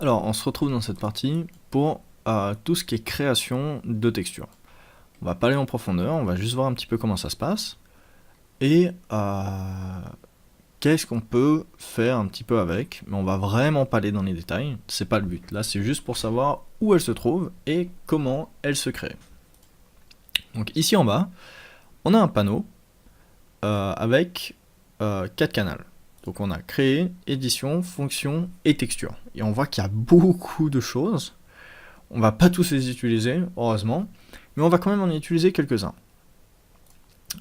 Alors, on se retrouve dans cette partie pour tout ce qui est création de textures. On va pas aller en profondeur, on va juste voir un petit peu comment ça se passe et qu'est-ce qu'on peut faire un petit peu avec, mais on va vraiment pas aller dans les détails, c'est pas le but. Là, c'est juste pour savoir où elle se trouve et comment elle se crée. Donc ici en bas, on a un panneau avec 4 canaux. Donc on a créé, édition, fonction et texture. Et on voit qu'il y a beaucoup de choses. On va pas tous les utiliser, heureusement, mais on va quand même en utiliser quelques-uns.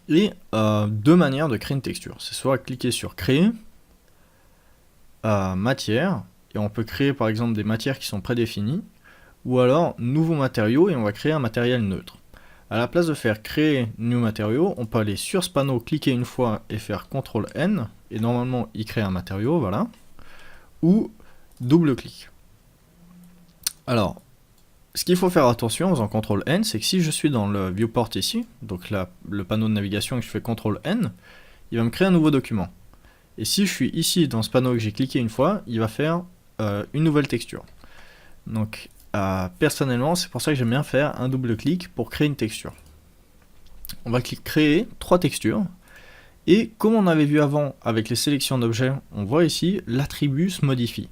Et deux manières de créer une texture. C'est soit cliquer sur créer, matière, et on peut créer par exemple des matières qui sont prédéfinies, ou alors nouveau matériau et on va créer un matériel neutre. À la place de faire créer new matériau, on peut aller sur ce panneau, cliquer une fois et faire CTRL N, et normalement il crée un matériau, voilà, ou double clic. Alors, ce qu'il faut faire attention en faisant CTRL N, c'est que si je suis dans le viewport ici, donc là, le panneau de navigation et que je fais CTRL N, il va me créer un nouveau document. Et si je suis ici dans ce panneau et que j'ai cliqué une fois, il va faire une nouvelle texture. Donc personnellement, c'est pour ça que j'aime bien faire un double clic pour créer une texture. On va créer 3 textures. Et comme on avait vu avant avec les sélections d'objets, on voit ici l'attribut se modifie.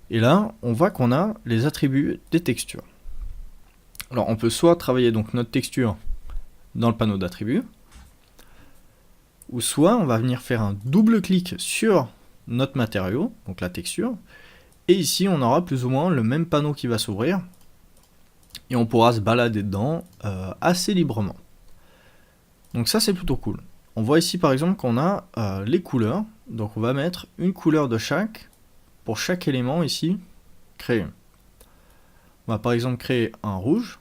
Et là, on voit qu'on a les attributs des textures. Alors on peut soit travailler donc notre texture dans le panneau d'attributs, ou soit on va venir faire un double clic sur notre matériau, donc la texture, et ici on aura plus ou moins le même panneau qui va s'ouvrir, et on pourra se balader dedans assez librement. Donc ça c'est plutôt cool. On voit ici par exemple qu'on a les couleurs, donc on va mettre une couleur de chaque, pour chaque élément ici, créé. On va par exemple créer un rouge.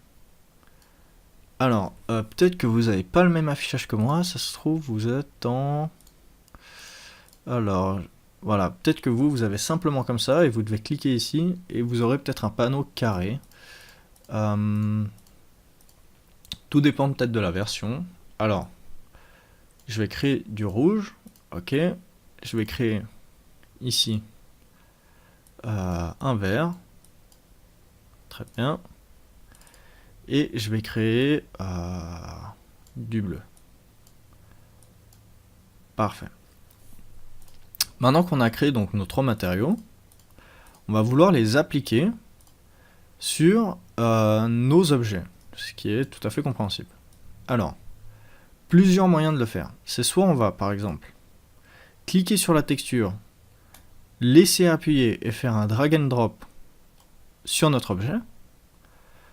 Alors, peut-être que vous n'avez pas le même affichage que moi, ça se trouve, vous êtes en... Alors, voilà, peut-être que vous avez simplement comme ça, et vous devez cliquer ici, et vous aurez peut-être un panneau carré. Tout dépend peut-être de la version. Alors, je vais créer du rouge, ok. Je vais créer ici un vert, très bien. Et je vais créer du bleu. Parfait. Maintenant qu'on a créé donc nos 3 matériaux, on va vouloir les appliquer sur nos objets, ce qui est tout à fait compréhensible. Alors, plusieurs moyens de le faire. C'est soit on va par exemple cliquer sur la texture, laisser appuyer et faire un drag and drop sur notre objet,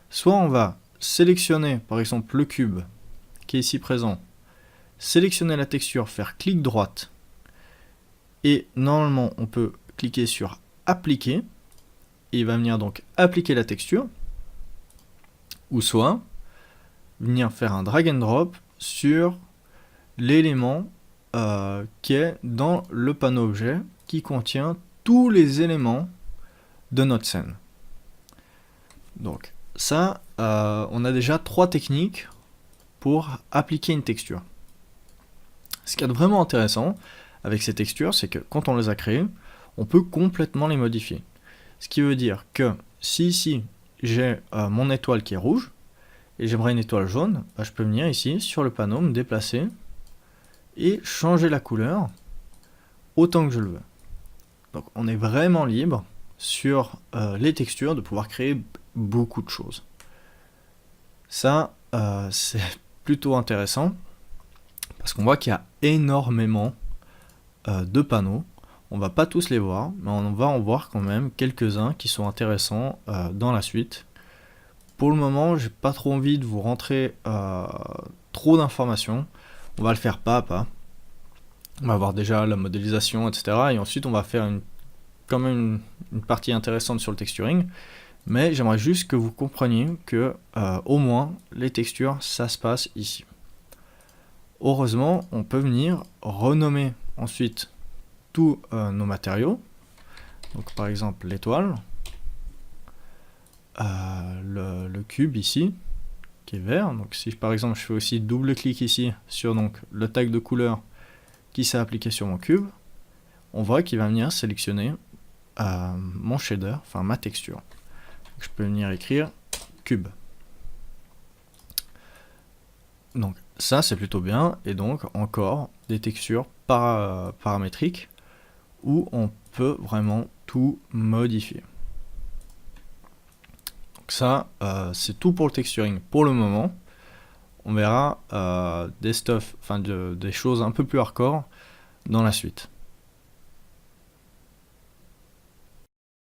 soit on va sélectionner par exemple le cube qui est ici présent, sélectionner la texture, faire clic droite, et normalement on peut cliquer sur appliquer, et il va venir donc appliquer la texture, ou soit venir faire un drag and drop sur l'élément qui est dans le panneau objet qui contient tous les éléments de notre scène. Donc ça, on a déjà 3 techniques pour appliquer une texture. Ce qui est vraiment intéressant avec ces textures, c'est que quand on les a créées, on peut complètement les modifier. Ce qui veut dire que si ici j'ai mon étoile qui est rouge, et j'aimerais une étoile jaune, bah, je peux venir ici sur le panneau, me déplacer, et changer la couleur autant que je le veux. Donc on est vraiment libre sur les textures de pouvoir créer beaucoup de choses. Ça, c'est plutôt intéressant, parce qu'on voit qu'il y a énormément de panneaux. On va pas tous les voir, mais on va en voir quand même quelques-uns qui sont intéressants dans la suite. Pour le moment, j'ai pas trop envie de vous rentrer trop d'informations. On va le faire pas à pas. On va voir déjà la modélisation, etc. Et ensuite, on va faire quand même une partie intéressante sur le texturing. Mais j'aimerais juste que vous compreniez que au moins les textures, ça se passe ici. Heureusement, on peut venir renommer ensuite tous nos matériaux. Donc par exemple l'étoile, le cube ici, qui est vert. Donc si par exemple je fais aussi double clic ici sur donc, le tag de couleur qui s'est appliqué sur mon cube, on voit qu'il va venir sélectionner mon shader, enfin ma texture. Je peux venir écrire cube. Donc ça c'est plutôt bien, et donc encore des textures paramétriques où on peut vraiment tout modifier. Donc ça c'est tout pour le texturing pour le moment. On verra des choses un peu plus hardcore dans la suite.